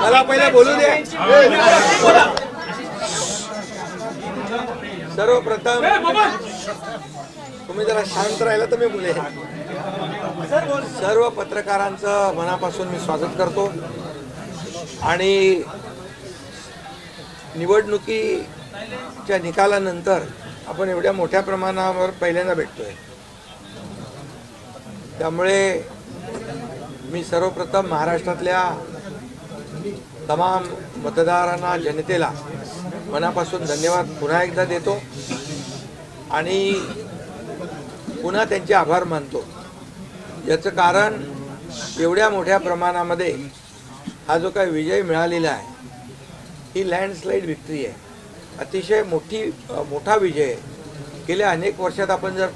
मला पहिले बोलू दे। सर्वप्रथम तुम्ही जरा शांत राहिला तर मी बोले। सर्व पत्रकारांचं मनापासून मी स्वागत करतो आणि निवडणुकीच्या निकालानंतर आपण एवढ्या मोठ्या प्रमाणावर पहिल्यांदा भेटतोय, त्यामुळे मी सर्वप्रथम महाराष्ट्रातल्या तमाम मतदारांना, जनतेला मनापासून धन्यवाद पुन्हा एकदा देतो आणि पुन्हा त्यांचे आभार मानतो। याचं कारण एवढ्या मोठ्या प्रमाणामध्ये हा जो काही विजय मिळालेला आहे ही लँडस्लाइड विक्ट्री आहे, अतिशय मोठा विजय आहे। गेल्या अनेक वर्षात आपण जर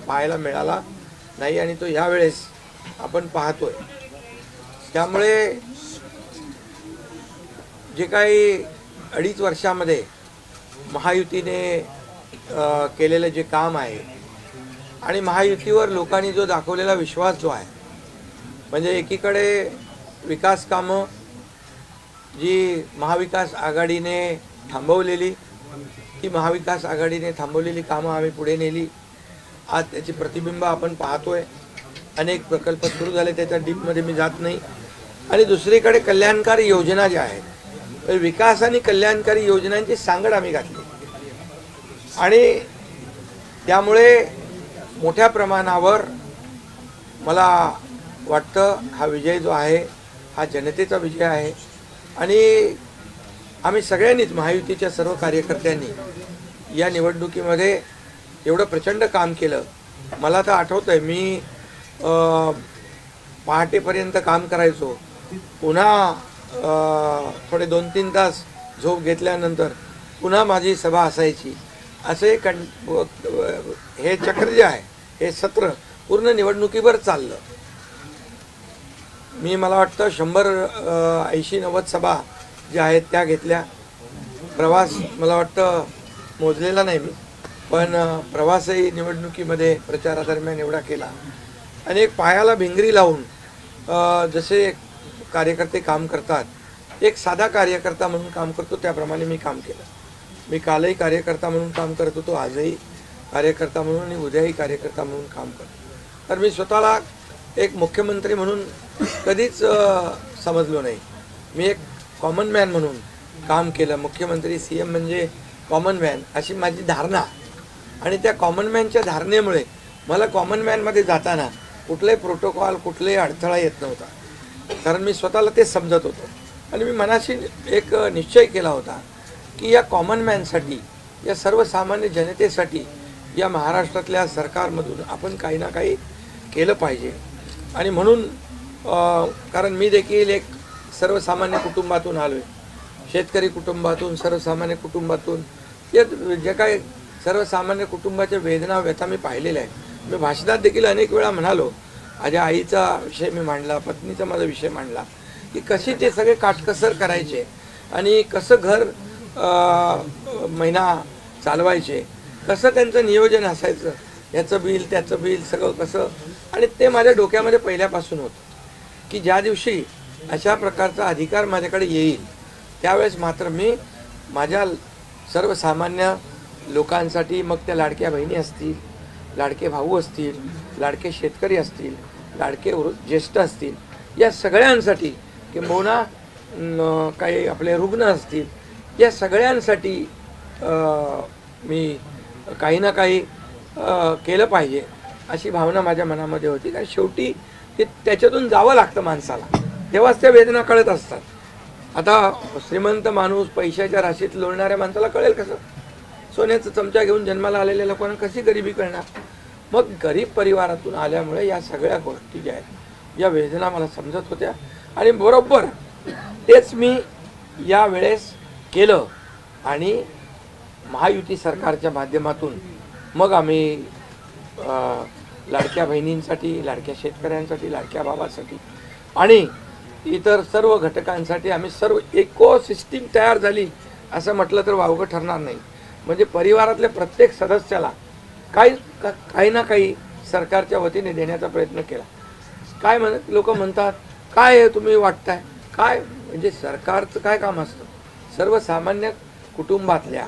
पाहायला मिळाला नाही आणि तो यावेळेस आपण पाहतोय। त्यामुळे जे काही 2.5 वर्षामध्ये महायुतीने केलेलं जे काम आहे आणि महायुतीवर लोकांनी जो दाखवलेला विश्वास जो आहे, म्हणजे एकीकडे विकास कामं जी महाविकास आघाडीने थांबवलेली, ती महाविकास आघाडीने थांबवलेली कामं आम्ही पुढे नेली। आज त्याची प्रतिबिंब आपण पाहतोय, अनेक प्रकल्प सुरू झाले, त्याच्या डीपमध्ये मी जात नाही। आणि दुसरीकडे कल्याणकारी योजना ज्या आहेत, विकास आणि कल्याणकारी योजनांची सांगड आम्ही घातली आणि त्यामुळे मोठ्या प्रमाणावर मला वाटतं हा विजय जो आहे हा जनतेचा विजय आहे आणि आम्ही सगळ्यांनीच, महायुतीच्या सर्व कार्यकर्त्यांनी या निवडणुकीमध्ये एवढं प्रचंड काम केलं। मला तर आठवतंय मी पहाटेपर्यंत काम करायचो, पुन्हा थोडे 2-3 तास झोप घेतल्यानंतर पुन्हा माझी सभा असायची। असे हे चक्र जे आहे, हे सत्र पूर्ण निवडणुकीवर चाललं। मला वाटतं 180-90 सभा ज्या आहेत त्या घेतल्या। प्रवास मला वाटतं मोजलेला नाही मी, पण प्रवासही निवडणुकीमध्ये प्रचारादरम्यान एवढा केला। अनेक पायाला भिंगरी लावून जसे कार्यकर्ते काम करतात, एक साधा कार्यकर्ता म्हणून काम करतो त्याप्रमाणे मी काम केलं। मी कालही कार्यकर्ता म्हणून काम करत होतो, आजही कार्यकर्ता म्हणून आणि उद्याही कार्यकर्ता म्हणून काम करतो। तर मी स्वतःला एक मुख्यमंत्री म्हणून कधीच समजलो नाही, मी एक कॉमन मॅन म्हणून काम केलं। मुख्यमंत्री CM म्हणजे कॉमन मॅन अशी माझी धारणा, आणि त्या कॉमन मॅनच्या धारणेमुळे मला कॉमन मॅनमध्ये जाताना कुठलाही प्रोटोकॉल, कुठलाही अडथळा येत नव्हता, कारण मी स्वतःला ते समजत होतो। आणि मी मनाशी एक निश्चय केला होता की या कॉमन मॅनसाठी, या सर्वसामान्य जनतेसाठी या महाराष्ट्रातल्या सरकारमधून आपण काही ना काही केलं पाहिजे। आणि म्हणून कारण मी देखील एक सर्वसामान्य कुटुंबातून आलो आहे, शेतकरी कुटुंबातून, सर्वसामान्य कुटुंबातून, या जे काही सर्वसामान्य कुटुंबाच्या वेदना, व्यथा मी पाहिलेल्या आहेत। मी भाषणात देखील अनेक वेळा म्हणालो, माझ्या आईचा विषय मी मांडला, पत्नीचा माझा विषय मांडला की कशी ते सगळे काटकसर करायचे आणि कसं घर महिना चालवायचे, कसं त्यांचं नियोजन असायचं, याचं बिल त्याचं बिल सगळं कसं। आणि ते माझ्या डोक्यामध्ये पहिल्यापासून होतं की ज्या दिवशी अशा प्रकारचा अधिकार माझ्याकडे येईल त्यावेळेस मात्र मी माझ्या सर्वसामान्य लोकांसाठी, मग त्या लाडक्या बहिणी असतील, लाडके भाऊ असतील, लाडके शेतकरी असतील, लाडके ज्येष्ठ असतील, या सगळ्यांसाठी, किंबहुना काही आपले रुग्ण असतील, या सगळ्यांसाठी मी काही ना काही केलं पाहिजे अशी भावना माझ्या मनामध्ये होती। कारण शेवटी ते त्याच्यातून जावं लागतं माणसाला, तेव्हाच त्या वेदना कळत असतात। आता श्रीमंत माणूस, पैशाच्या राशीत लोळणाऱ्या माणसाला कळेल कसं? सोन्याचा चमचा घेऊन जन्माला आलेल्या लोकांना कशी गरिबी कळणार? मग गरीब परिवारातून आल्यामुळे या सगळ्या गोष्टी ज्या आहेत, या वेदना मला समजत होत्या आणि बरोबर तेच मी यावेळेस केलं। आणि महायुती सरकारच्या माध्यमातून मग आम्ही लाडक्या बहिणींसाठी, लाडक्या शेतकऱ्यांसाठी, लाडक्या बाबासाठी आणि इतर सर्व घटकांसाठी आम्ही सर्व इकोसिस्टीम तयार झाली असं म्हटलं तर वावगं ठरणार नाही। म्हणजे परिवारातल्या प्रत्येक सदस्याला काही ना काही सरकारच्या वतीने देण्याचा प्रयत्न केला. काय लोक म्हणतात, काय आहे तुम्ही वाटताय, काय म्हणजे सरकारचं काय काम असतं? सर्वसामान्य कुटुंबातल्या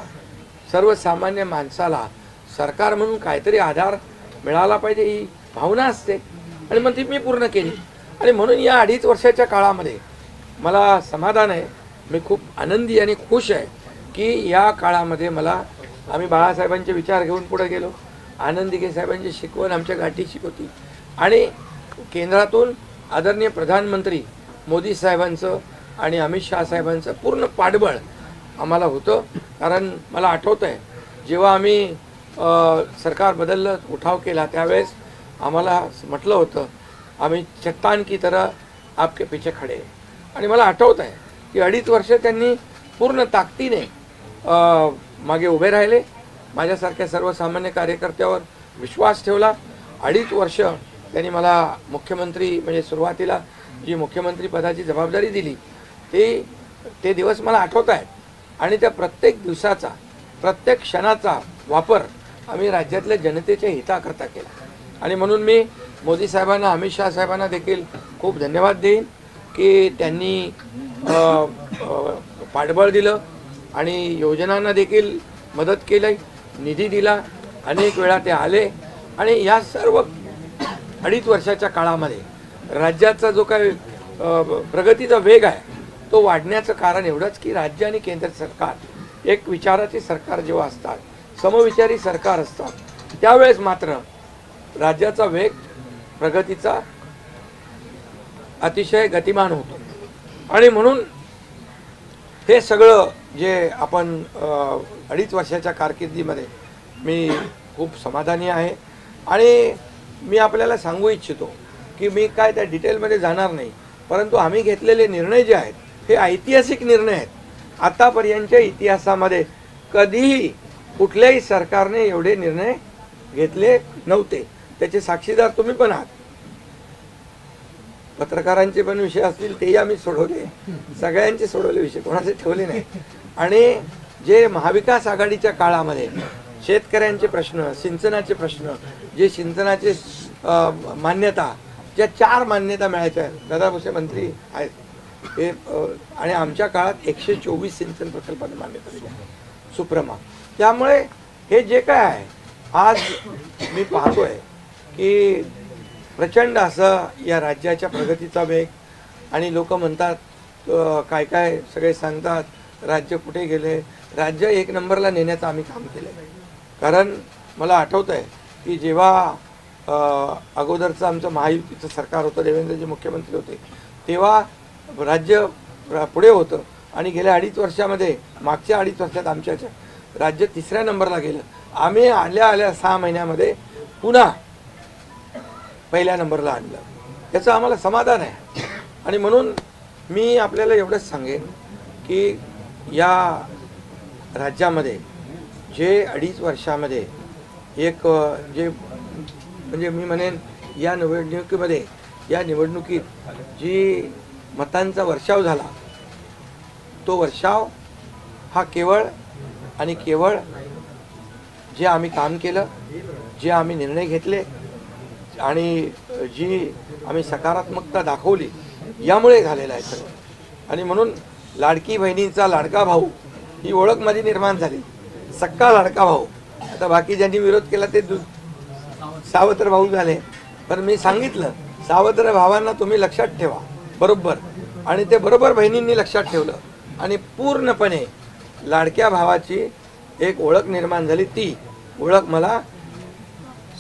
सर्वसामान्य माणसाला सरकार म्हणून काहीतरी आधार मिळाला पाहिजे ही भावना असते आणि मग ती मी पूर्ण केली. आणि म्हणून या 2.5 वर्षाच्या काळामध्ये मला समाधान आहे. मी खूप आनंदी आणि खुश आहे की या काळामध्ये आम्ही बाळासाहेबांचे विचार घेऊन पुढे गेलो. आनंद दिघे साहेबांची शिकवण आमच्या गाठीशी होती आणि केंद्रातून आदरणीय प्रधानमंत्री मोदी साहेबांचं आणि अमित शहा साहेबांचं पूर्ण पाठबळ आम्हाला होतं. कारण मला आठवतं आहे जेव्हा आम्ही सरकार बदललं, उठाव केला, त्यावेळेस आम्हाला म्हटलं होतं आम्ही चट्टान की तरह आपके पीछे खडे. आणि मला आठवतं आहे की 2.5 वर्ष त्यांनी पूर्ण ताकदीने मागे उभे राहिले. माझ्यासारख्या सर्वसामान्य कार्यकर्त्यावर विश्वास ठेवला. 2.5 वर्ष त्यांनी मला मुख्यमंत्री म्हणजे सुरुवातीला जी मुख्यमंत्री पदाची जबाबदारी दिली ते दिवस मला आठवत आहेत. आणि त्या प्रत्येक दिवसाचा प्रत्येक क्षणाचा वापर आम्ही राज्यातल्या जनतेच्या हिताकरता केला. आणि म्हणून मी मोदी साहेबांना, अमित शहा साहेबांना देखील खूप धन्यवाद देईन की त्यांनी पाठबळ दिलं आणि योजनांना देखील मदत केली, निधी दिला. अनेक वेळा ते आले आणि या सर्व 2.5 वर्षाच्या काळामध्ये राज्याचा जो काही प्रगतीचा वेग आहे तो वाढण्याचं कारण एवढंच की राज्य आणि केंद्र सरकार एक विचाराचे सरकार जेव्हा असतात, समविचारी सरकार असतात, त्यावेळेस मात्र राज्याचा वेग प्रगतीचा अतिशय गतिमान होतो. आणि म्हणून हे सगळं जे आपण 2.5 वर्षाच्या कारकिर्दीमध्ये मी खूप समाधानी आहे. आणि मी आपल्याला सांगू इच्छितो की मी काय त्या डिटेलमध्ये जाणार नाही, परंतु आम्ही घेतलेले निर्णय जे आहेत हे ऐतिहासिक निर्णय आहेत. आतापर्यंतच्या इतिहासामध्ये कधीही कुठल्याही सरकारने एवढे निर्णय घेतले नव्हते. त्याचे साक्षीदार तुम्ही पण आहात. पत्रकारांचे पण विषय असतील तेही आम्ही सोडवले, सगळ्यांचे सोडवले विषय, कोणाचे ठेवले नाही. आणि जे महाविकास आघाडीच्या काळामध्ये शेतकऱ्यांचे प्रश्न, सिंचनाचे प्रश्न, जे सिंचनाचे मान्यता, ज्या 4 मान्यता मिळायच्या, दादा भुसे मंत्री आहेत हे, आणि आमच्या काळात 124 सिंचन प्रकल्पांना मान्यता दिली सुप्रमा. त्यामुळे हे जे काय आहे आज मी पाहतोय की प्रचंड असं या राज्याच्या प्रगतीचा वेग. आणि लोक म्हणतात काय काय सगळे सांगतात राज्य कुठे गेले, राज्य 1 नंबरला नेण्याचं आम्ही काम केलं. कारण मला आठवतं आहे की जेव्हा अगोदरचं आमचं महायुतीचं सरकार होतं, देवेंद्रजी मुख्यमंत्री होते, तेव्हा राज्य पुढे होतं. आणि गेल्या 2.5 वर्षामध्ये, मागच्या 2.5 वर्षात आमच्या राज्य 3ऱ्या नंबरला गेलं. आम्ही आल्या 6 महिन्यामध्ये पुन्हा 1ल्या नंबरला आणलं. याचं आम्हाला समाधान आहे. आणि म्हणून मी आपल्याला एवढंच सांगेन की या राज्यामध्ये जे 2.5 वर्षामध्ये एक जे म्हणजे मी म्हणेन या निवडणुकीत जी मतांचा वर्षाव झाला, तो वर्षाव हा केवळ आणि केवळ जे आम्ही काम केलं, जे आम्ही निर्णय घेतले आणि जी आम्ही सकारात्मकता दाखवली यामुळे झालेला आहे सगळं. आणि म्हणून लाडकी बहिणीचा लाडका भाऊ ही ओळख माझी निर्माण झाली, सक्का लाडका भाऊ. आता बाकी ज्यांनी विरोध केला ते सावत्र भाऊ झाले. पण मी सांगितलं सावत्र भावांना तुम्ही लक्षात ठेवा बरोबर, आणि ते बरोबर बहिणींनी लक्षात ठेवलं आणि पूर्णपणे लाडक्या भावाची एक ओळख निर्माण झाली. ती ओळख मला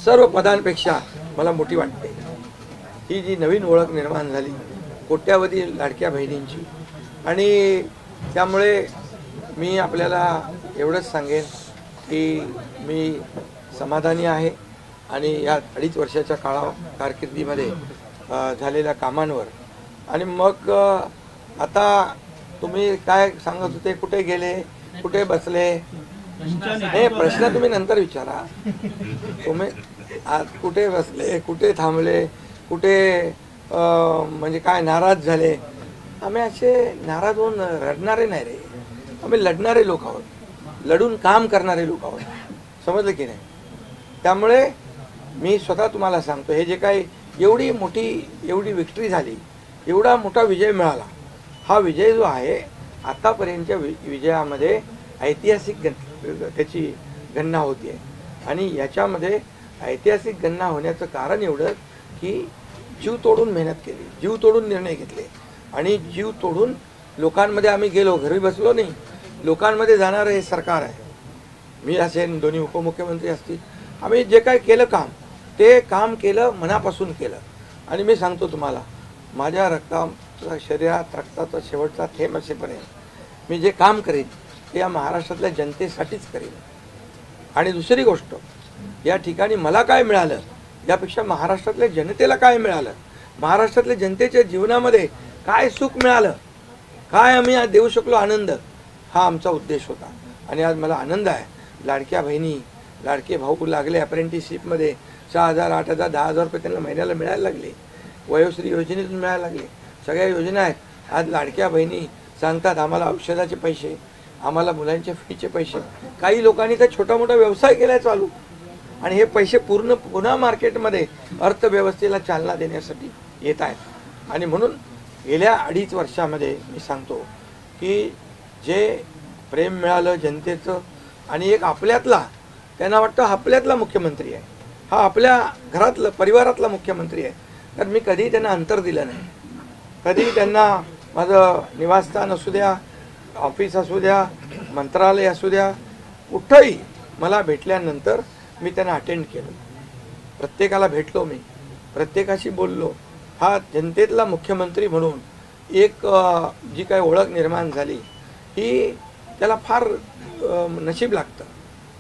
सर्व पदांपेक्षा मला मोठी वाटते. ही जी नवीन ओळख निर्माण झाली कोट्यावधी लाडक्या बहिणींची. आणि त्यामुळे मी आपल्याला एवढंच सांगेन की मी समाधानी आहे आणि या 2.5 वर्षाच्या कारकिर्दीमध्ये झालेल्या कामांवर. आणि मग आता तुम्ही काय सांगत होते, कुठे गेले, कुठे बसले, हे प्रश्न तुम्ही नंतर विचारा. तुम्ही कुठे बसले, कुठे थांबले, कुठे म्हणजे काय नाराज झाले. आम्ही असे नाराज होऊन रडणारे नाही रे, आम्ही लढणारे लोक आहोत, लढून काम करणारे लोक आहोत, समजलं की नाही. त्यामुळे मी स्वतः तुम्हाला सांगतो, हे जे काही एवढी विक्ट्री झाली, एवढा मोठा विजय मिळाला, हा विजय जो आहे आतापर्यंतच्या विजयामध्ये ऐतिहासिक त्याची गणना होती आहे. आणि याच्यामध्ये ऐतिहासिक गणना होण्याचं कारण एवढं की जीव तोडून मेहनत केली, जीव तोडून निर्णय घेतले आणि जीव तोडून लोकांमध्ये आम्ही गेलो, घरी बसलो नाही, लोकांमध्ये जाणारं हे सरकार आहे. मी असेल, दोन्ही उपमुख्यमंत्री असतील, आम्ही जे काय केलं काम, ते काम केलं, मनापासून केलं. आणि मी सांगतो तुम्हाला, माझ्या शरीरात रक्ताचा शेवटचा थेंब असेपर्यंत मी जे काम करेन ते या महाराष्ट्रातल्या जनतेसाठीच करेन. आणि दुसरी गोष्ट, या ठिकाणी मला काय मिळालं यापेक्षा महाराष्ट्रातल्या जनतेला काय मिळालं, महाराष्ट्रातल्या जनतेच्या जीवनामध्ये काय सुख मिळालं, काय आम्ही आज देऊ शकलो आनंद, हा आमचा उद्देश होता. आणि आज मला आनंद आहे, लाडक्या बहिणी, लाडके भाऊ लागले अप्रेंटिसशिपमध्ये, 6,000, 8,000, 10,000 रुपये त्यांना महिन्याला मिळायला लागले, वयोश्री योजनेतून मिळायला लागले, सगळ्या योजना आहेत. आज लाडक्या बहिणी सांगतात आम्हाला औषधाचे पैसे, आम्हाला मुलांच्या फीचे पैसे. काही लोकांनी तर छोटा मोठा व्यवसाय केला चालू, आणि हे पैसे पुन्हा मार्केटमध्ये अर्थव्यवस्थेला चालना देण्यासाठी येत आहेत. आणि म्हणून गेल्या 2.5 वर्षामध्ये मी सांगतो की जे प्रेम मिळालं जनतेचं, आणि एक आपल्यातला, त्यांना वाटतं आपल्यातला मुख्यमंत्री आहे, हा आपल्या घरातला परिवारातला मुख्यमंत्री आहे. तर मी कधीही त्यांना अंतर दिलं नाही. कधी त्यांना माझं निवासस्थान असू द्या, ऑफिस असू द्या, मंत्रालय असू द्या, कुठंही मला भेटल्यानंतर मी त्यांना अटेंड केलं. प्रत्येकाला भेटलो, मी प्रत्येकाशी बोललो. हा जनतेतला मुख्यमंत्री म्हणून एक जी काही ओळख निर्माण झाली, ही त्याला फार नशीब लागतं.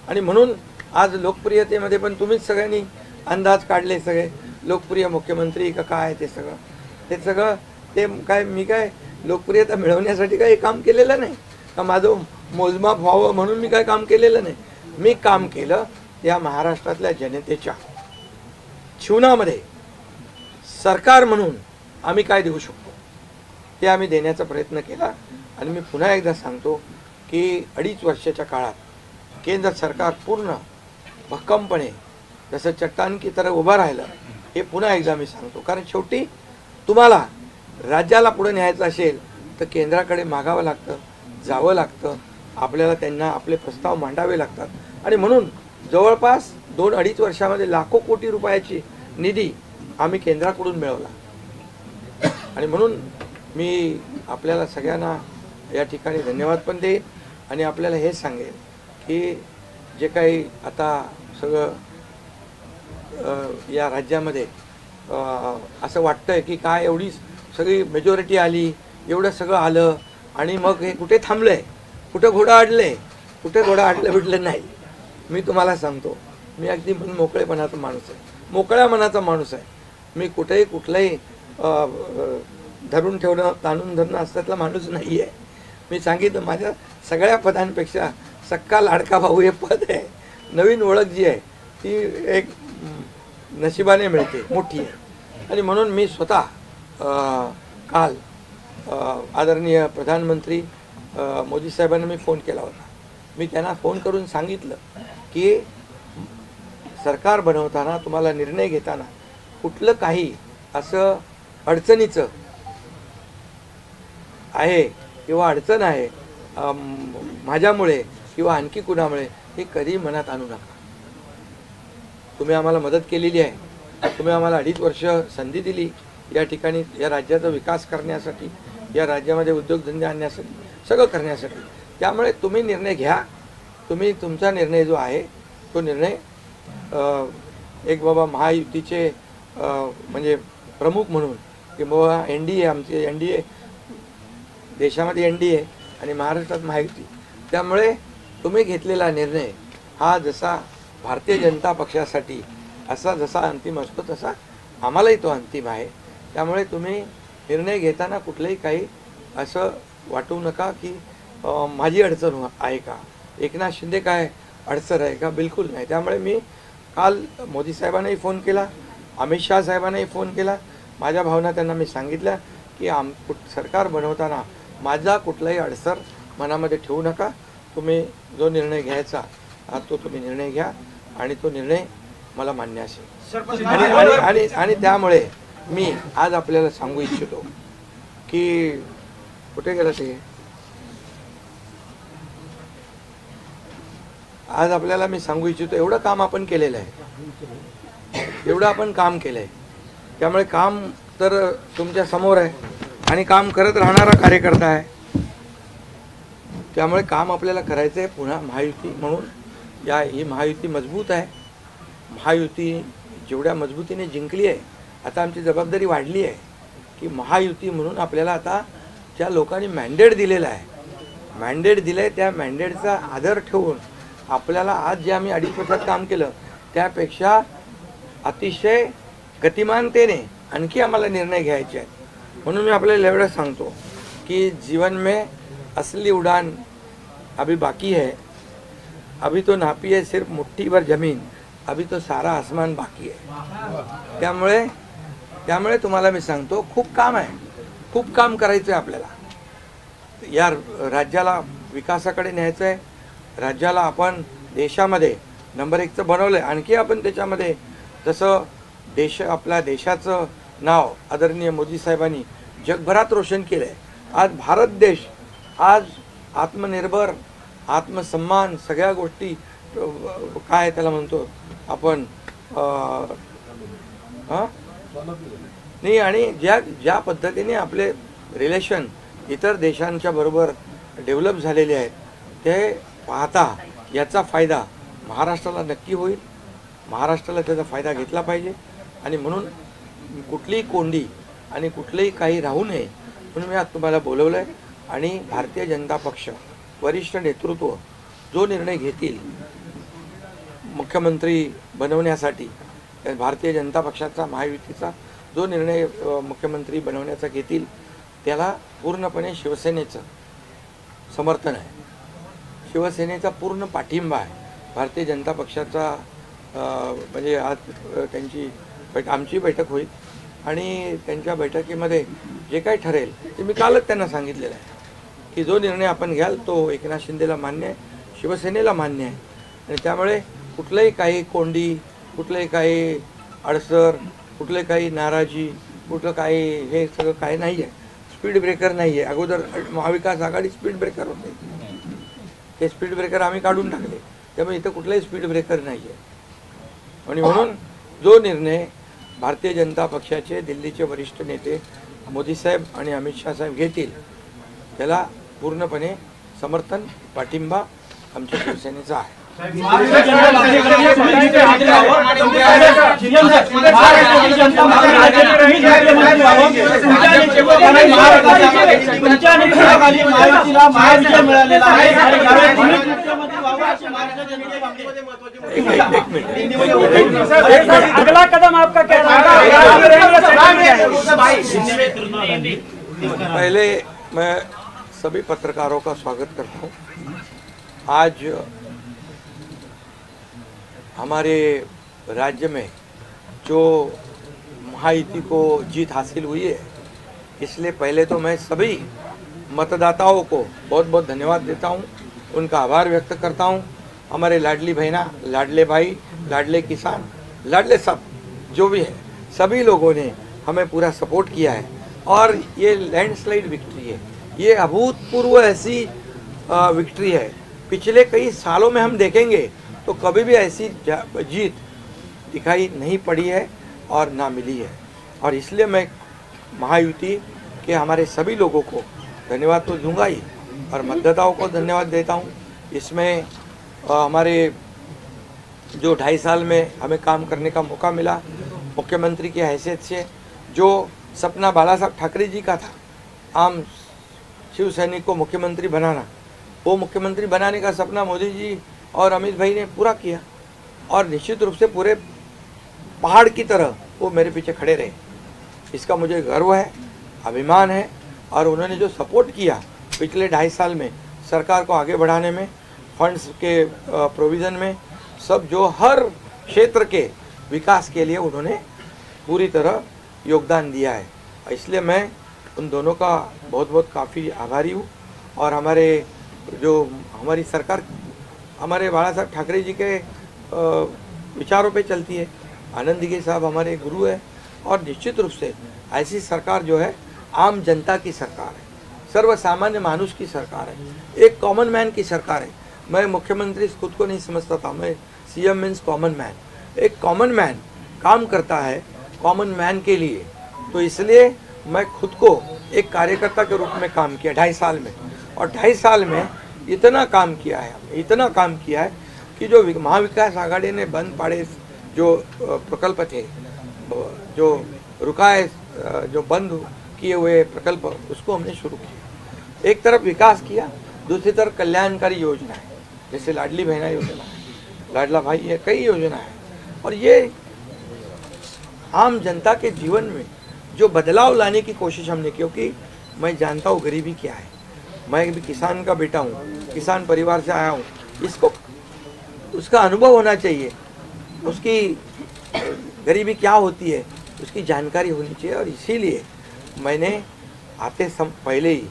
आणि म्हणून आज लोकप्रियतेमध्ये पण तुम्हीच सगळ्यांनी अंदाज काढले, सगळे लोकप्रिय मुख्यमंत्री का काय, ते सगळं ते काय, मी काय लोकप्रियता मिळवण्यासाठी काही काम केलेलं नाही का, माझं मोजमाप व्हावं म्हणून मी काय काम केलेलं नाही. मी काम केलं या महाराष्ट्रातल्या जनतेच्या जीवनामध्ये सरकार म्हणून आम्ही काय देऊ शकतो ते आम्ही देण्याचा प्रयत्न केला. आणि मी पुन्हा एकदा सांगतो की 2.5 वर्षाच्या काळात केंद्र सरकार पूर्ण भक्कमपणे जसं चट्टान की तरह उभं राहिलं, हे पुन्हा एकदा मी सांगतो. कारण शेवटी तुम्हाला राज्याला पुढे न्यायचं असेल तर केंद्राकडे मागावं लागतं, जावं लागतं, आपल्याला त्यांना आपले प्रस्ताव मांडावे लागतात. आणि म्हणून जवळपास 2-2.5 वर्षामध्ये लाखो कोटी रुपयाची निधी आम्ही केंद्राकडून मिळवला. आणि म्हणून मी आपल्याला सगळ्यांना या ठिकाणी धन्यवाद पण देईन. आणि आपल्याला हे सांगेन की जे काही आता सगळं या राज्यामध्ये असं वाटतंय की काय एवढी सगळी मेजॉरिटी आली, एवढं सगळं आलं, आणि मग हे कुठे थांबलंय, कुठं घोडा अडले, कुठे घोडा अडलं भेटलं नाही. मी तुम्हाला सांगतो, मी अगदी मोकळेपणाचा माणूस आहे, मोकळ्या मनाचा माणूस आहे. मी कुठेही कुठलंही धरून ठेवणं, ताणून धरणं असल्यातला माणूस नाही आहे. मी सांगितलं, माझ्या सगळ्या पदांपेक्षा सक्का लाडका भाऊ हे पद आहे. नवीन ओळख जी आहे ती एक नशिबाने मिळते, मोठी आहे. आणि म्हणून मी स्वतः काल आदरणीय प्रधानमंत्री मोदी साहेबांना मी फोन केला होता. मी त्यांना फोन करून सांगितलं की सरकार बनवताना, तुम्हाला निर्णय घेताना कुठलं काही असं अडचणीचं आहे किंवा अडचण आहे माझ्यामुळे किंवा आणखी कुणामुळे, हे कधी मनात आणू नका. तुम्ही आम्हाला मदत केलेली आहे, तुम्ही आम्हाला 2.5 वर्ष संधी दिली या ठिकाणी या राज्याचा विकास करण्यासाठी, या राज्यामध्ये उद्योगधंदे आणण्यासाठी, सगळं करण्यासाठी. त्यामुळे तुम्ही निर्णय घ्या. तुम्ही तुमचा निर्णय जो आहे तो निर्णय एक बाबा महायुतीचे म्हणजे प्रमुख म्हणून की बाबा NDA, आमचे NDA, देशामध्ये NDA आणि महाराष्ट्रात महायुती. त्यामुळे तुम्ही घेतलेला निर्णय हा जसा भारतीय जनता पक्षासाठी असा जसा अंतिम असतो तसा आम्हालाही तो अंतिम आहे. त्यामुळे तुम्ही निर्णय घेताना कुठलंही काही असं वाटू नका की माझी अडचण आहे का, एकनाथ शिंदे काय अडचण आहे का, बिलकुल नाही. त्यामुळे मी काल मोदी साहेबांनाही फोन केला, अमित शाह साहेबांनाही फोन केला. माझ्या भावना त्यांना मी सांगितल्या की सरकार बनवताना माझा कुठलाही अडसर मनामध्ये ठेवू नका. तुम्ही जो निर्णय घ्यायचा तो तुम्ही निर्णय घ्या, आणि तो निर्णय मला मान्य असेल। आणि त्यामुळे मी आज आपल्याला सांगू इच्छितो की कुठे गेला ते, आज आपल्याला मी सांगू इच्छितो एवढं काम आपण केलेलं आहे, एवढं आपण काम केलं आहे, त्यामुळे काम तर तुमच्या समोर आहे आणि काम करत राहणारा कार्यकर्ता आहे, त्यामुळे काम आपल्याला करायचं आहे। पुन्हा महायुती म्हणून ही महायुती मजबूत आहे। महायुती जेवढ्या मजबूतीने जिंकली आहे, आता आमची जबाबदारी वाढली आहे की महायुती म्हणून आपल्याला आता ज्या लोकांनी मॅन्डेट दिलेला आहे, मॅन्डेट दिलं आहे, त्या मॅन्डेटचा आदर ठेवून आपल्याला आज जे आम्ही 2.5 वर्षात काम केलं त्यापेक्षा अतिशय गतिमानतेने आणखी आम्हाला निर्णय घ्यायचे आहेत। म्हणून मी आपल्याला एवढं सांगतो कि जीवन में असली उड़ान अभी बाकी है, अभी तो नापी है सिर्फ मुट्ठी भर जमीन, अभी तो सारा आसमान बाकी है। त्यामुळे तुम्हाला मी सांगतो खूप काम आहे, खूप काम करायचं आहे आपल्याला। या राज्याला विकासाकडे न्यायचं आहे, राज्याला आपण देशामध्ये नंबर 1चं बनवलं आहे, आणखी आपण त्याच्यामध्ये जसं आपल्या देशाचं नाव आदरणीय मोदी साहेबांनी जगभरात रोशन केलं आहे। आज भारत देश आज आत्मनिर्भर, आत्मसन्मान सगळ्या गोष्टी काय त्याला म्हणतो आपण नाही, आणि ज्या पद्धतीने आपले रिलेशन इतर देशांच्या बरोबर डेव्हलप झालेले आहेत ते पाहता याचा फायदा महाराष्ट्राला नक्की होईल। महाराष्ट्राला त्याचा फायदा घेतला पाहिजे आणि म्हणून कुठलीही कोंडी आणि कुठलेही काही राहू नये म्हणून मी आज तुम्हाला बोलवलं आहे। आणि भारतीय जनता पक्ष वरिष्ठ नेतृत्व जो निर्णय घेतील मुख्यमंत्री बनवण्यासाठी, भारतीय जनता पक्षाचा महायुतीचा जो निर्णय मुख्यमंत्री बनवण्याचा घेतील त्याला पूर्णपणे शिवसेनेचं समर्थन आहे, शिवसेनेचा पूर्ण पाठिंबा आहे। भारतीय जनता पक्षाचा म्हणजे आज आमची बैठक होईल आणि त्यांच्या बैठकीमध्ये जे काही ठरेल ते मी कालच त्यांना सांगितलेलं आहे की जो निर्णय आपण घ्याल तो एकनाथ शिंदेला मान्य आहे, शिवसेनेला मान्य आहे। आणि त्यामुळे कुठलंही काही कोंडी, कुठलंही काही अडसर, कुठले काही नाराजी, कुठलं काही हे सगळं काही नाही आहे, स्पीड ब्रेकर नाही आहे। अगोदर महाविकास आघाडी स्पीड ब्रेकर होते, ते स्पीड ब्रेकर आम्ही काढून टाकले, त्यामुळे इथं कुठलाही स्पीड ब्रेकर नाही आहे। आणि म्हणून जो निर्णय भारतीय जनता पक्षाचे दिल्लीचे वरिष्ठ नेते मोदी साहेब आणि अमित शाह साहेब घेतील त्याला पूर्णपणे समर्थन, पाठिंबा आमच्या शिवसेनेचा आहे। अगला कदम आपका क्या पहले मैं सभी पत्रकारों का स्वागत करता हूँ। आज हमारे राज्य में जो महायुति को जीत हासिल हुई है, इसलिए पहले तो मैं सभी मतदाताओं को बहुत बहुत धन्यवाद देता हूँ, उनका आभार व्यक्त करता हूँ। हमारे लाडली बहना, लाडले भाई, लाडले किसान, लाडले सब जो भी है, सभी लोगों ने हमें पूरा सपोर्ट किया है और ये लैंडस्लाइड विक्ट्री है, ये अभूतपूर्व ऐसी विक्ट्री है। पिछले कई सालों में हम देखेंगे तो कभी भी ऐसी जीत दिखाई नहीं पड़ी है और ना मिली है। और इसलिए मैं महायुति के हमारे सभी लोगों को धन्यवाद तो दूंगा ही और मतदाताओं को धन्यवाद देता हूँ। इसमें हमारे जो 2.5 साल में हमें काम करने का मौका मिला, मुख्यमंत्री की हैसियत से जो सपना बाला साहब ठाकरे जी का था, आम शिव सैनिक को मुख्यमंत्री बनाना, वो मुख्यमंत्री बनाने का सपना मोदी जी और अमित भाई ने पूरा किया और निश्चित रूप से पूरे पहाड़ की तरह वो मेरे पीछे खड़े रहे। इसका मुझे गर्व है, अभिमान है। और उन्होंने जो सपोर्ट किया पिछले 2.5 साल में सरकार को आगे बढ़ाने में, फंड्स के प्रोविज़न में, सब जो हर क्षेत्र के विकास के लिए उन्होंने पूरी तरह योगदान दिया है। इसलिए मैं उन दोनों का बहुत बहुत काफ़ी आभारी हूँ। और हमारी सरकार हमारे बाला साहब ठाकरे जी के विचारों पे चलती है। आनंद दिघे साहब हमारे गुरु है और निश्चित रूप से ऐसी सरकार जो है आम जनता की सरकार है, सर्वसामान्य मानुष की सरकार है, एक कॉमन मैन की सरकार है। मैं मुख्यमंत्री खुद को नहीं समझता था, मैं सीएम मीन्स कॉमन मैन। एक कॉमन मैन काम करता है कॉमन मैन के लिए, तो इसलिए मैं खुद को एक कार्यकर्ता के रूप में काम किया 2.5 साल में, और 2.5 साल में इतना काम किया है, इतना काम किया है कि जो महाविकास आघाड़ी ने बंद पड़े जो प्रकल्प थे, जो रुकाए, जो बंद किए हुए प्रकल्प, उसको हमने शुरू किया। एक तरफ विकास किया, दूसरी तरफ कल्याणकारी योजना है, जैसे लाडली बहना योजना है, लाडला भाई है, कई योजना है। और ये आम जनता के जीवन में जो बदलाव लाने की कोशिश हमने की, क्योंकि मैं जानता हूँ गरीबी क्या है। मैं भी किसान का बेटा हूँ, किसान परिवार से आया हूँ, इसको उसका अनुभव होना चाहिए, उसकी गरीबी क्या होती है उसकी जानकारी होनी चाहिए। और इसीलिए मैंने आते पहले ही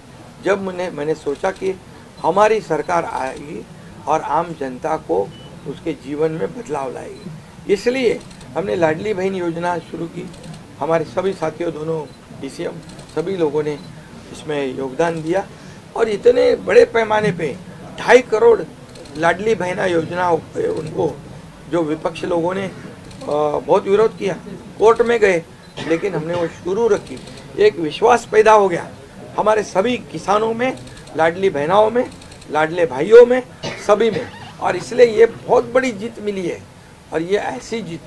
जब मैंने सोचा कि हमारी सरकार आएगी और आम जनता को उसके जीवन में बदलाव लाएगी, इसलिए हमने लाडली बहन योजना शुरू की। हमारे सभी साथियों, दोनों डीसीएम, सभी लोगों ने इसमें योगदान दिया और इतने बड़े पैमाने पे 2.5 करोड़ लाडली बहना योजना उनको जो विपक्ष लोगों ने बहुत विरोध किया, कोर्ट में गए, लेकिन हमने वो शुरू रखी। एक विश्वास पैदा हो गया हमारे सभी किसानों में, लाडली बहनाओं में, लाडले भाइयों में, सभी में, और इसलिए ये बहुत बड़ी जीत मिली है। और ये ऐसी जीत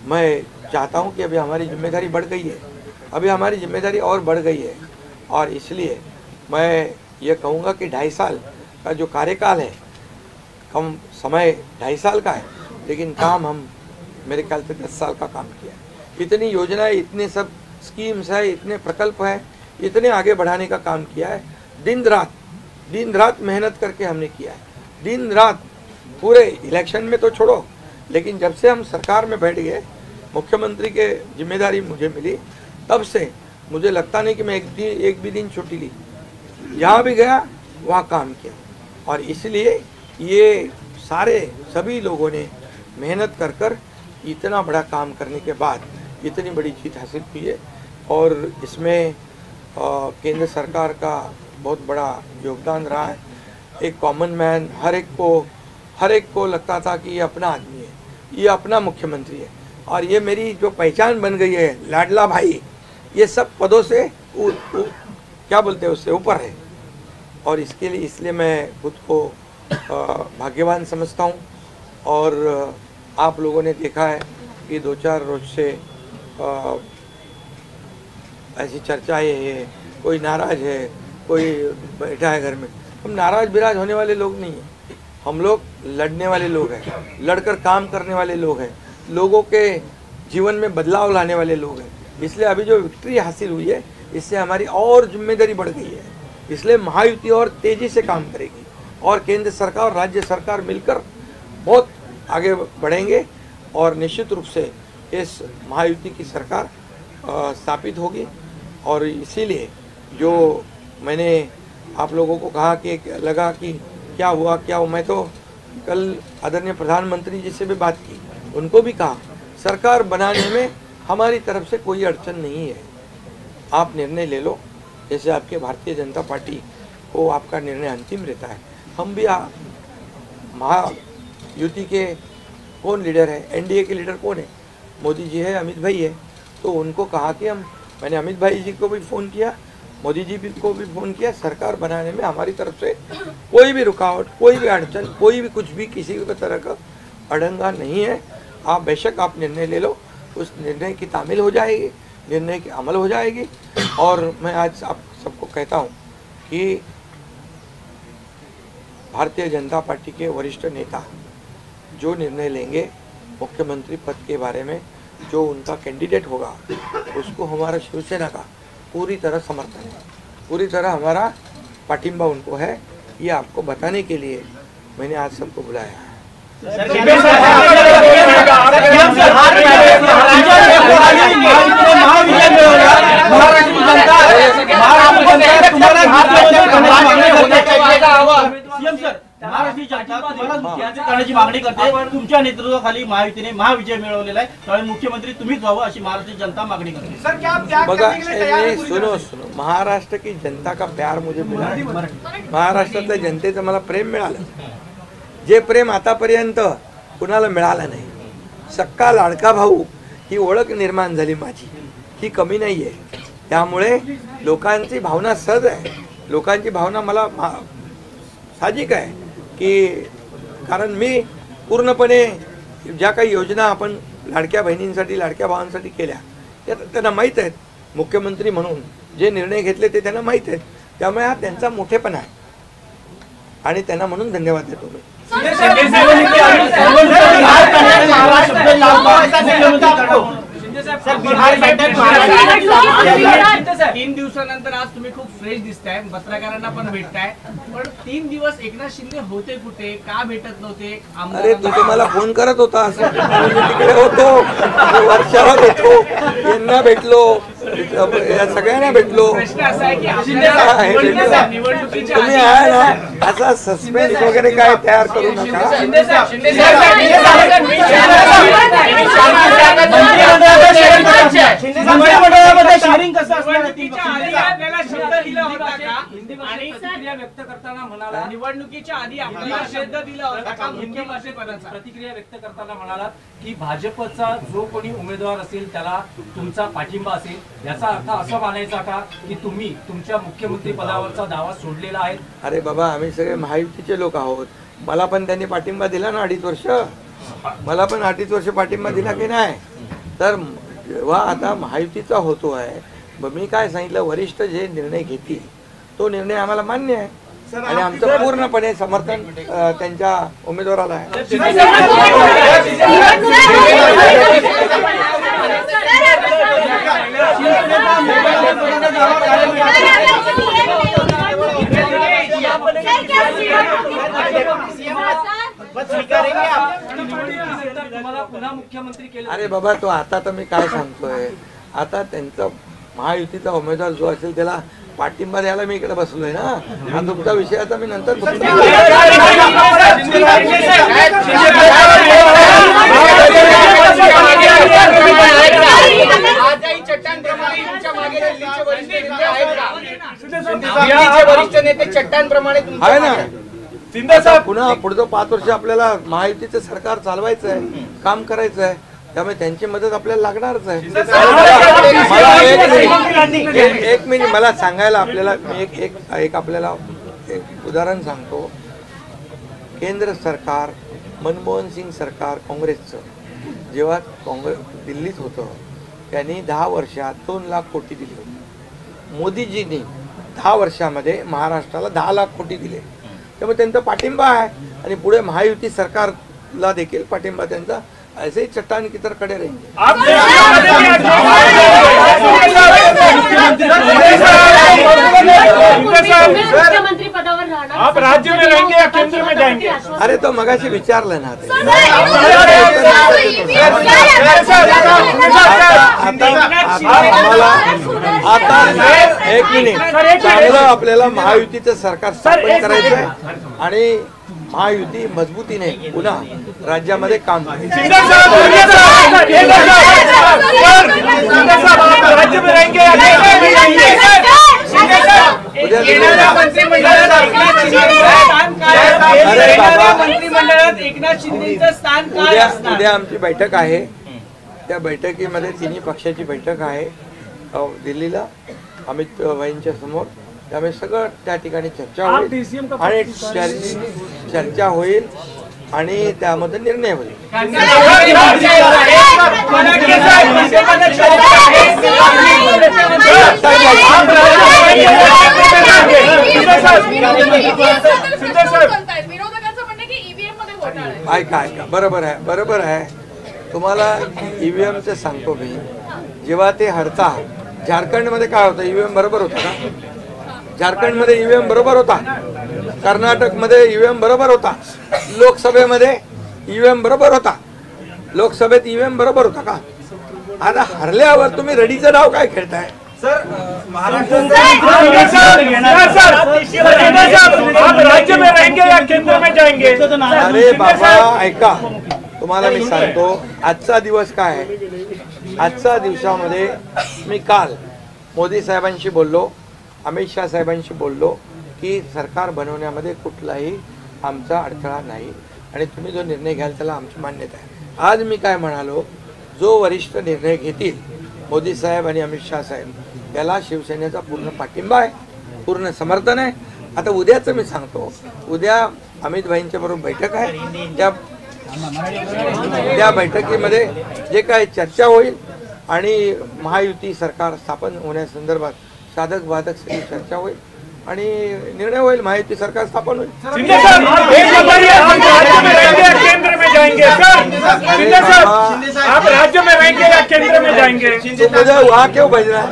मैं चाहता हूँ कि अभी हमारी जिम्मेदारी बढ़ गई है, अभी हमारी जिम्मेदारी और बढ़ गई है। और इसलिए मैं ये कहूँगा कि 2.5 साल का जो कार्यकाल है, कम समय 2.5 साल का है, लेकिन काम हम मेरे ख्याल से 10 साल का काम किया है। इतनी योजनाएं, इतने सब स्कीम्स है, इतने प्रकल्प है, इतने आगे बढ़ाने का काम किया है। दिन रात मेहनत करके हमने किया है, दिन रात। पूरे इलेक्शन में तो छोड़ो, लेकिन जब से हम सरकार में बैठ गए, मुख्यमंत्री के जिम्मेदारी मुझे मिली, तब से मुझे लगता नहीं कि मैं एक भी दिन छुट्टी ली। जहाँ भी गया वहाँ काम किया। और इसलिए ये सभी लोगों ने मेहनत कर इतना बड़ा काम करने के बाद इतनी बड़ी जीत हासिल की है। और इसमें केंद्र सरकार का बहुत बड़ा योगदान रहा है। एक कॉमन मैन, हर एक को लगता था कि ये अपना आदमी है, ये अपना मुख्यमंत्री है, और ये मेरी जो पहचान बन गई है, लाडला भाई, ये सब पदों से क्या बोलते हैं उससे ऊपर है। और इसलिए मैं खुद को भाग्यवान समझता हूँ। और आप लोगों ने देखा है कि 2-4 रोज से ऐसी चर्चाएं हैं, कोई नाराज है, कोई बैठा है घर में। हम नाराज बिराज होने वाले लोग नहीं हैं, हम लोग लड़ने वाले लोग हैं, लड़कर काम करने वाले लोग हैं, लोगों के जीवन में बदलाव लाने वाले लोग हैं। इसलिए अभी जो विक्ट्री हासिल हुई है, इससे हमारी और जिम्मेदारी बढ़ गई है। इसलिए महायुति और तेज़ी से काम करेगी और केंद्र सरकार और राज्य सरकार मिलकर बहुत आगे बढ़ेंगे और निश्चित रूप से इस महायुति की सरकार स्थापित होगी। और इसीलिए जो मैंने आप लोगों को कहा कि लगा कि क्या हुआ, मैं तो कल आदरणीय प्रधानमंत्री जी से भी बात की, उनको भी कहा सरकार बनाने में हमारी तरफ से कोई अड़चन नहीं है, आप निर्णय ले लो। जैसे आपके भारतीय जनता पार्टी को आपका निर्णय अंतिम रहता है, हम भी महायुति के कौन लीडर है, एनडीए के लीडर कौन है, मोदी जी है, अमित भाई है, तो उनको कहा कि मैंने अमित भाई जी को भी फ़ोन किया, मोदी जी को भी फ़ोन किया, सरकार बनाने में हमारी तरफ से कोई भी रुकावट, कोई भी अड़चन, कोई भी कुछ भी किसी भी तरह का अड़ंगा नहीं है। आप बेशक आप निर्णय ले लो, उस निर्णय की तामील हो जाएगी, निर्णय की अमल हो जाएगी। और मैं आज आप सबको कहता हूँ कि भारतीय जनता पार्टी के वरिष्ठ नेता जो निर्णय लेंगे मुख्यमंत्री पद के बारे में, जो उनका कैंडिडेट होगा, उसको हमारा शिवसेना का पूरी तरह समर्थन है, पूरी तरह हमारा पाटिंबा उनको है। ये आपको बताने के लिए मैंने आज सबको बुलाया है। महाराष्ट्र जनता करण्याची मागणी करते, तुमच्या तुमच्या नेतृत्वाखाली महायुतीने महाविजय मिळवलेला आहे, त्यामुळे मुख्यमंत्री तुम्हीच व्हावं अशी महाराष्ट्राची जनता मागणी करते। बघा सुनो महाराष्ट्र की जनता का प्यार मुझे मिला, महाराष्ट्रातल्या जनतेचं मला प्रेम मिळालं, जे प्रेम आतापर्यंत कुणाला मिळालं नाही। सक्का लाडका भाऊ ही ओळख निर्माण झाली माझी, ही कमी नाही आहे। त्यामुळे लोकांची भावना सहज आहे, लोकांची भावना मला साहजिक आहे की कारण मी पूर्णपणे ज्या काही योजना आपण लाडक्या बहिणींसाठी लाडक्या भावांसाठी केल्या त्या त्यांना माहीत आहेत, मुख्यमंत्री म्हणून जे निर्णय घेतले ते त्यांना माहीत आहेत, त्यामुळे हा त्यांचा मोठेपणा आहे आणि त्यांना म्हणून धन्यवाद देतो मी। 3 दिवसानंतर आज तुम्ही खूप फ्रेश दिसताय, पत्रकारांना पण भेटताय, पण 3 दिवस एकनाथ शिंदे होते कुठे, का भेटत नव्हते? अरे तू मला फोन करत होता, तिकडे होतो, वर्षाला होतो, यांना भेटलो, या सगळ्यांना भेटलो। प्रश्न असा आहे की निवडणुकीच्या तुम्ही आहे ना असा सस्पेन्स वगैरे काय तयार करू नका। निवडणुकीच्या आधी आपल्याला शब्द दिला होता का मुख्यमंत्रीपदाचा? प्रतिक्रिया व्यक्त करताना म्हणालात की भाजपचा जो कोणी उमेदवार असेल त्याला तुमचा पाठिंबा असेल, याचा अर्थ असा मानायचा का की तुम्ही तुमच्या मुख्यमंत्री पदावरचा दावा सोडलेला आहे? अरे बाबा आम्ही सगळे महायुतीचे लोक आहोत, मला पण त्यांनी पाठिंबा दिला ना 2.5 वर्ष, मला पण 2.5 वर्ष पाठिंबा दिला की नाही? तर जेव्हा आता महायुतीचा होतो आहे, मी काय सांगितलं, वरिष्ठ जे निर्णय घेतील तो निर्णय आम्हाला मान्य आहे आणि आमचं पूर्णपणे समर्थन त्यांच्या उमेदवाराला आहे। अरे बाबा तो आता तर मी काय सांगतोय, आता त्यांचा महायुतीचा उमेदवार जो असेल त्याला पाठिंबा द्यायला मी इकडे बसलोय ना, हा तुमचा विषय आता मी नंतर आहे ना। पुन्हा पुढचं 5 वर्ष आपल्याला महायुतीचं सरकार चालवायचं आहे, काम करायचं आहे, त्यामुळे त्यांची मदत आपल्याला लागणारच आहे। एक मिनिट मला सांगायला आपल्याला मी एक आपल्याला एक उदाहरण सांगतो। केंद्र सरकार मनमोहन सिंग सरकार काँग्रेसचं जेव्हा दिल्लीत होतं त्यांनी 10 वर्षात 2 लाख कोटी दिले होते, मोदीजींनी 10 वर्षामध्ये महाराष्ट्राला 10 लाख कोटी दिले, त्यामुळे त्यांचा पाठिंबा आहे आणि पुढे महायुती सरकारला देखील पाठिंबा त्यांचा ऐसे ही चट्टान की तरह खड़े रहेंगे। मुख्यमंत्री पदावर रहना, आप राज्य में रहेंगे या केंद्र में जाएंगे? अरे तो मगाशी विचारलं ना आता 1 मिनिट, चांगलं आपल्याला महायुतीचं सरकार स्थापन करायचं आहे आणि महायुती मजबूतीने पुन्हा राज्यामध्ये काम करेल। उद्या आमची बैठक आहे, त्या बैठकीमध्ये तिन्ही पक्षाची बैठक आहे दिल्लीला अमित भाईंच्या समोर, त्यामुळे सगळं त्या ठिकाणी चर्चा होईल आणि चर्चा होईल आणि त्यामध्ये निर्णय होईल। ऐका बरोबर आहे तुम्हाला ईव्हीएमचं सांगतो मी, जेव्हा ते हरता झारखंडमध्ये काय होतं, ईव्हीएम बरोबर होता का? झारखंडमध्ये ईव्हीएम बरोबर होता, कर्नाटकमध्ये ईव्हीएम बरोबर होता, लोकसभेमध्ये ईव्हीएम बरोबर होता, लोकसभेत ईव्हीएम बरोबर होता का? आता हरल्यावर तुम्ही रडीचं नाव काय खेळताय? राज्य में रहेंगे या केंद्र में जाएंगे? अरे बाबा ऐका, तुम्हाला मी सांगतो आजचा दिवस काय आहे. आजच्या दिवसामध्ये मी काल मोदी साहेबांशी बोललो, अमित शाह साहेबांशी बोललो की सरकार बनवण्यामध्ये कुठलाही आमचा अडथळा नाही आणि तुम्ही जो निर्णय घ्याल त्याला आमची मान्यता आहे. आज मी काय म्हणालो, जो वरिष्ठ निर्णय घेतील मोदी साहेब आणि अमित शाह साहेब याला शिवसेनेचा पूर्ण पाठिंबा आहे, पूर्ण समर्थन आहे. आता उद्याचं मी सांगतो, उद्या अमित भाईंच्या बरोबर बैठक आहे. त्या बैठकीमध्ये जे काही चर्चा होईल आणि महायुती सरकार स्थापन होण्यासंदर्भात साधक बाधक सगळी चर्चा होईल आणि निर्णय होईल, महायुती सरकार स्थापन होईल. शिंदे साहब, एक बताइए, आप राज्य में रहेंगे या केंद्र में जाएंगे? सर शिंदे साहब, आप राज्य में रहेंगे या केंद्र में जाएंगे? तो मुझे वहाँ क्यों भेजना है?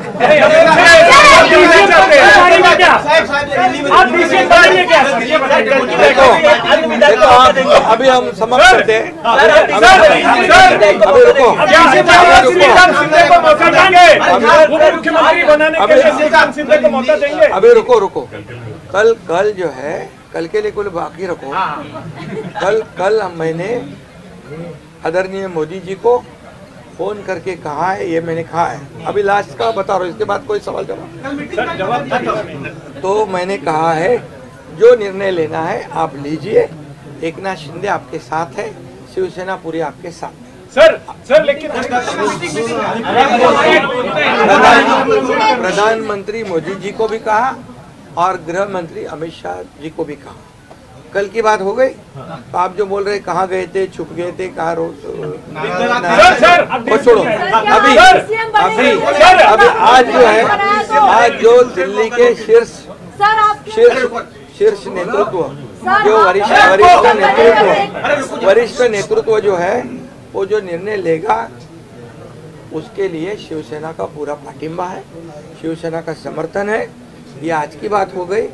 देखो अभी हम समाप्त करते हैं. अभी रुको, मुख्यमंत्री बनाने के लिए शिंदे को मौका देंगे. अभी रुको. कल जो है, कल के लिए कुल बाकी रखो. कल मैंने आदरणीय मोदी जी को फोन करके कहा है, ये मैंने कहा है. अभी लास्ट का बता रहा हूँ, इसके बाद कोई सवाल जवाब. तो मैंने कहा है जो निर्णय लेना है आप लीजिए. एकनाथ शिंदे आपके साथ है, शिवसेना पूरी आपके साथ है. सर लेकिन प्रधानमंत्री मोदी जी को भी कहा और गृह मंत्री अमित शाह जी को भी कहा. कल की बात हो गई. तो आप जो बोल रहे कहाँ गए थे, छुप गए थे, कहाँ वो छोड़ो. अभी आज जो है, आज जो दिल्ली के शीर्ष नेतृत्व, जो वरिष्ठ नेतृत्व जो है वो जो निर्णय लेगा उसके लिए शिवसेना का पूरा पाठिंबा है, शिवसेना का समर्थन है. ये आज की बात हो गई.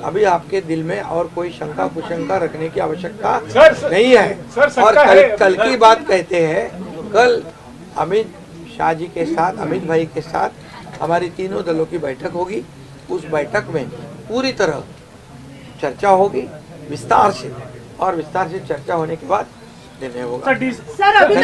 अभी आपके दिल में और कोई शंका कुशंका रखने की आवश्यकता नहीं है. और कल की बात कहते हैं, कल अमित शाह जी के साथ, अमित भाई के साथ हमारी तीनों दलों की बैठक होगी. उस बैठक में पूरी तरह चर्चा होगी विस्तार से, और विस्तार से चर्चा होने के बाद निर्णय होगा. सर अभी